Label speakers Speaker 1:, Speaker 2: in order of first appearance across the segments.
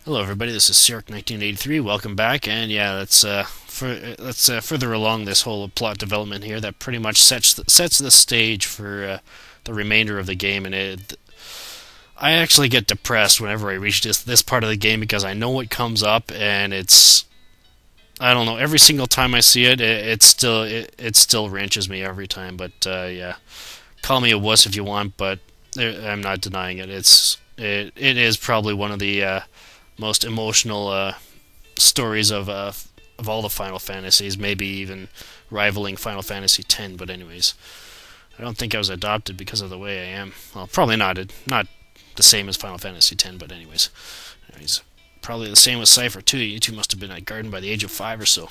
Speaker 1: Hello, everybody. This is Cirque 1983. Welcome back, and yeah, let's further along this whole plot development here. That pretty much sets the stage for the remainder of the game. I actually get depressed whenever I reach this part of the game because I know what comes up, and I don't know. Every single time I see it still wrenches me every time. But yeah, call me a wuss if you want, but I'm not denying it. It is probably one of the most emotional stories of all the Final Fantasies, maybe even rivaling Final Fantasy X. But anyways, I don't think I was adopted because of the way I am. Well, probably not the same as Final Fantasy X, but anyways, probably the same with Cypher too. You two must have been at Garden by the age of 5 or so.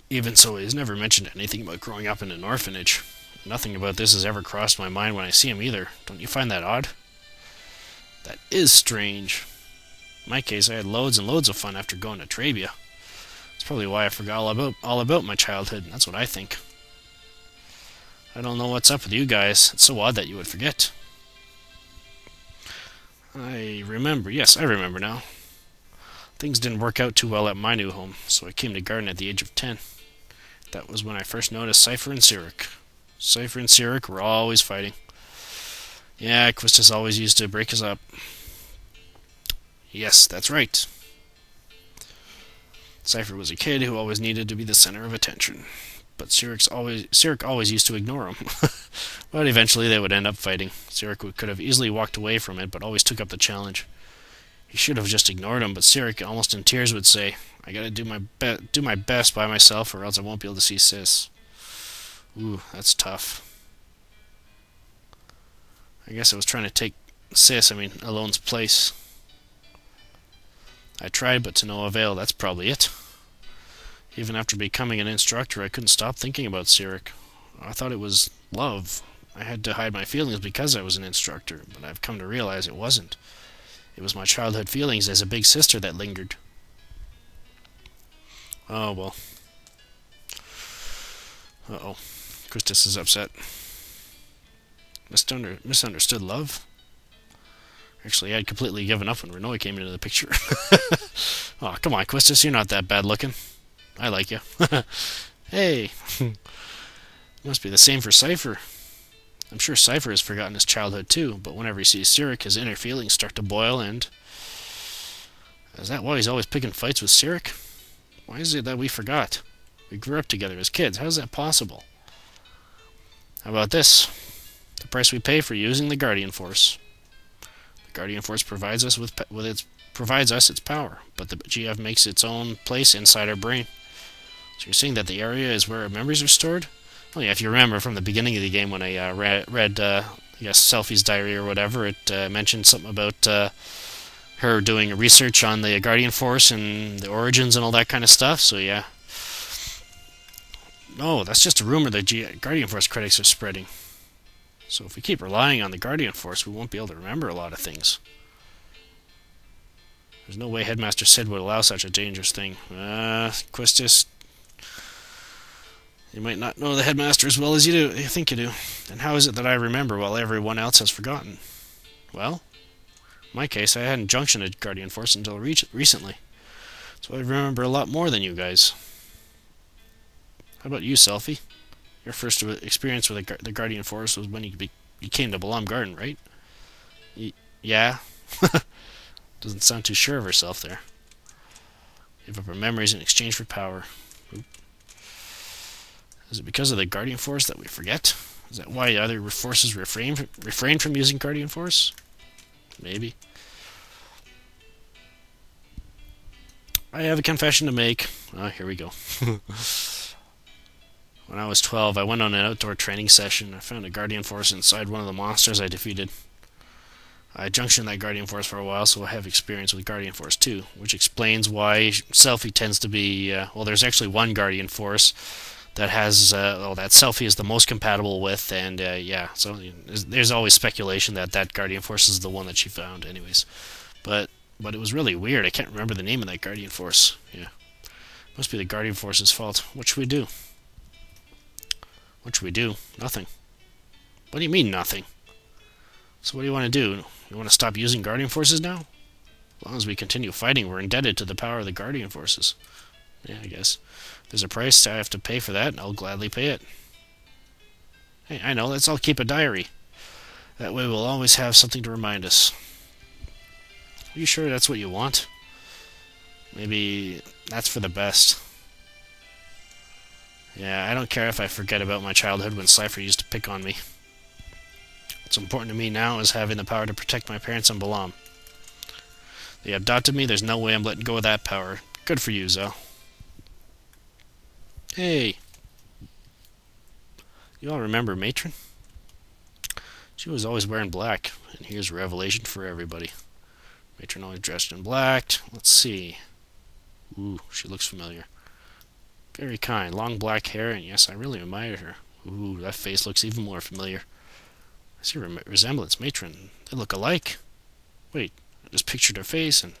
Speaker 1: Even so, he's never mentioned anything about growing up in an orphanage. Nothing about this has ever crossed my mind when I see him either. Don't you find that odd? That is strange. In my case, I had loads and loads of fun after going to Trabia. That's probably why I forgot all about my childhood. That's what I think. I don't know what's up with you guys. It's so odd that you would forget. I remember. Yes, I remember now. Things didn't work out too well at my new home, so I came to Garden at the age of 10. That was when I first noticed Cypher and Cyric. Cypher and Cyric were always fighting. Yeah, Quistis always used to break us up. Yes, that's right. Cypher was a kid who always needed to be the center of attention. But Cyric always used to ignore him. But eventually they would end up fighting. Cyric could have easily walked away from it, but always took up the challenge. He should have just ignored him, but Cyric, almost in tears, would say, "I gotta do my best by myself, or else I won't be able to see Sis." Ooh, that's tough. I guess I was trying to take Alone's place. I tried, but to no avail. That's probably it. Even after becoming an instructor, I couldn't stop thinking about Cyric. I thought it was love. I had to hide my feelings because I was an instructor, but I've come to realize it wasn't. It was my childhood feelings as a big sister that lingered. Oh well. Uh-oh. Christus is upset. Misunderstood love? Actually, I'd completely given up when Renoy came into the picture. Oh, come on, Quistis, you're not that bad looking. I like you. Hey, must be the same for Cypher. I'm sure Cypher has forgotten his childhood too, but whenever he sees Cyric, his inner feelings start to boil, and... Is that why he's always picking fights with Cyric? Why is it that we forgot? We grew up together as kids. How is that possible? How about this? The price we pay for using the Guardian Force. The Guardian Force provides us its power, but the GF makes its own place inside our brain. So you're saying that the area is where our memories are stored? Oh yeah, if you remember from the beginning of the game when I read I guess Selfie's diary or whatever, it mentioned something about her doing research on the Guardian Force and the origins and all that kind of stuff. So yeah. No, that's just a rumor that Guardian Force critics are spreading. So if we keep relying on the Guardian Force, we won't be able to remember a lot of things. There's no way Headmaster Sid would allow such a dangerous thing. Quistis, you might not know the Headmaster as well as you think you do. And how is it that I remember while everyone else has forgotten? Well, in my case, I hadn't junctioned a Guardian Force until recently. So I remember a lot more than you guys. How about you, Selfie? Your first experience with the Guardian Force was when you came to Balam Garden, right? Yeah? Doesn't sound too sure of herself there. Give up her memories in exchange for power. Oop. Is it because of the Guardian Force that we forget? Is that why other forces refrain from using Guardian Force? Maybe. I have a confession to make. Here we go. When I was 12, I went on an outdoor training session. I found a Guardian Force inside one of the monsters I defeated. I junctioned that Guardian Force for a while, so I have experience with Guardian Force too, which explains why Selfie tends to be... well, there's actually one Guardian Force that has... that Selfie is the most compatible with, and yeah, so there's always speculation that Guardian Force is the one that she found anyways. But it was really weird. I can't remember the name of that Guardian Force. Yeah. Must be the Guardian Force's fault. What should we do? What should we do? Nothing. What do you mean, nothing? So what do you want to do? You want to stop using Guardian Forces now? As long as we continue fighting, we're indebted to the power of the Guardian Forces. Yeah, I guess. If there's a price I have to pay for that, I'll gladly pay it. Hey, I know, let's all keep a diary. That way we'll always have something to remind us. Are you sure that's what you want? Maybe that's for the best. Yeah, I don't care if I forget about my childhood when Cypher used to pick on me. What's important to me now is having the power to protect my parents and Balam. They adopted me, there's no way I'm letting go of that power. Good for you, Zell. Hey! You all remember Matron? She was always wearing black, and here's a revelation for everybody. Matron always dressed in black. Let's see. Ooh, she looks familiar. Very kind, long black hair, and yes, I really admired her. Ooh, that face looks even more familiar. I see a resemblance, Matron. They look alike. Wait, I just pictured her face and...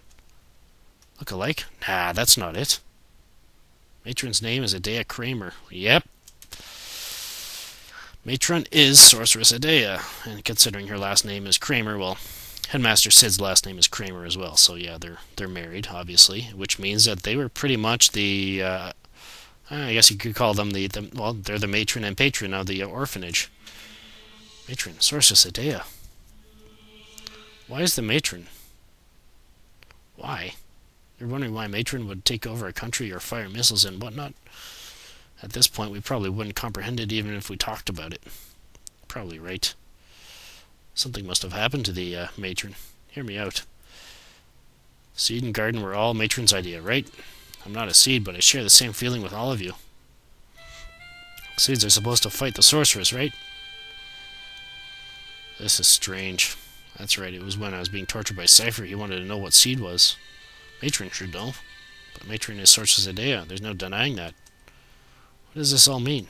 Speaker 1: Look alike? Nah, that's not it. Matron's name is Adea Kramer. Yep. Matron is Sorceress Adea, and considering her last name is Kramer, well, Headmaster Sid's last name is Kramer as well, so yeah, they're married, obviously, which means that they were pretty much the, I guess you could call them well, they're the matron and patron of the orphanage. Matron, Sorceress Adea. Why is the matron? Why? You're wondering why matron would take over a country or fire missiles and whatnot? At this point, we probably wouldn't comprehend it even if we talked about it. Probably right. Something must have happened to the matron. Hear me out. Seed and garden were all matron's idea, right? I'm not a seed, but I share the same feeling with all of you. Seeds are supposed to fight the sorceress, right? This is strange. That's right, it was when I was being tortured by Cypher. He wanted to know what seed was. Matron should know. But matron is Sorceress Adea. There's no denying that. What does this all mean?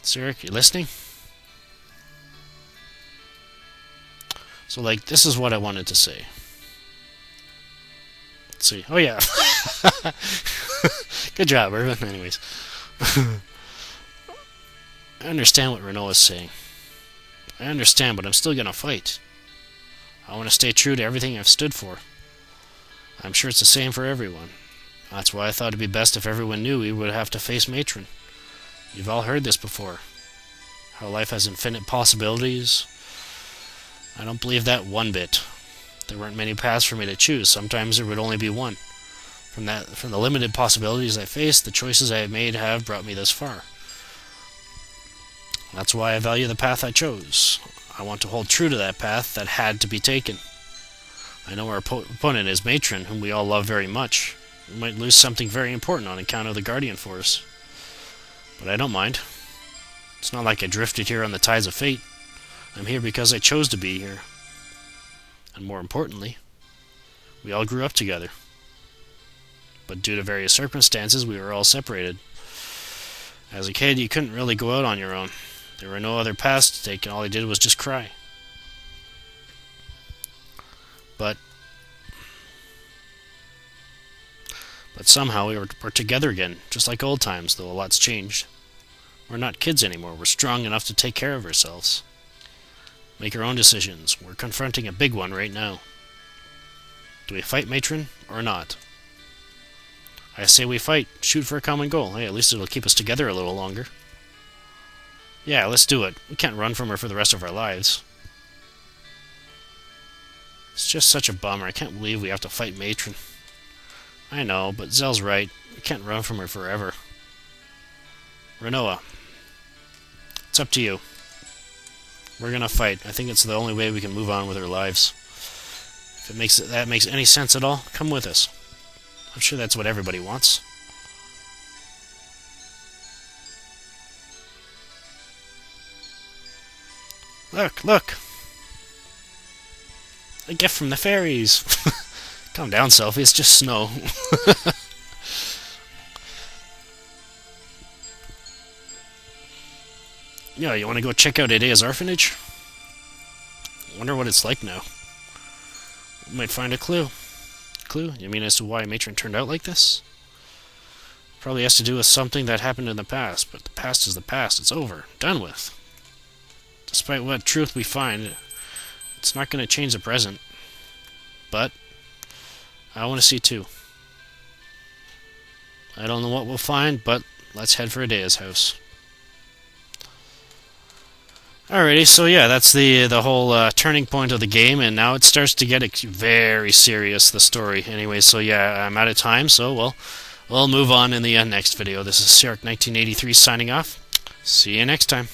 Speaker 1: Sirik, you listening? So, like, this is what I wanted to say. Let's see. Oh, yeah. Good job, Irvin. Anyways. I understand what Renault is saying. I understand, but I'm still going to fight. I want to stay true to everything I've stood for. I'm sure it's the same for everyone. That's why I thought it'd be best if everyone knew we would have to face Matron. You've all heard this before. How life has infinite possibilities. I don't believe that one bit. There weren't many paths for me to choose. Sometimes there would only be one. From the limited possibilities I faced, the choices I have made have brought me this far. That's why I value the path I chose. I want to hold true to that path that had to be taken. I know our opponent is Matron, whom we all love very much. We might lose something very important on account of the Guardian Force. But I don't mind. It's not like I drifted here on the tides of fate. I'm here because I chose to be here. And more importantly, we all grew up together. But due to various circumstances, we were all separated. As a kid, you couldn't really go out on your own. There were no other paths to take, and all I did was just cry. But somehow we're together again, just like old times, though a lot's changed. We're not kids anymore. We're strong enough to take care of ourselves. Make our own decisions. We're confronting a big one right now. Do we fight, Matron, or not? I say we fight. Shoot for a common goal. Hey, at least it'll keep us together a little longer. Yeah, let's do it. We can't run from her for the rest of our lives. It's just such a bummer. I can't believe we have to fight Matron. I know, but Zell's right. We can't run from her forever. Renoa, it's up to you. We're gonna fight. I think it's the only way we can move on with our lives. If that makes any sense at all, come with us. I'm sure that's what everybody wants. Look! A gift from the fairies! Calm down, Selfie, it's just snow. Yeah, you want to go check out Adea's orphanage? I wonder what it's like now. We might find a clue. Clue? You mean as to why Matron turned out like this? Probably has to do with something that happened in the past, but the past is the past. It's over. Done with. Despite what truth we find, It's not going to change the present. But I want to see 2. I don't know what we'll find, but let's head for Adea's house. Alrighty, so yeah, that's the whole turning point of the game, and now it starts to get very serious, the story. Anyway, so yeah, I'm out of time, so we'll move on in the next video. This is Shark1983 signing off. See you next time.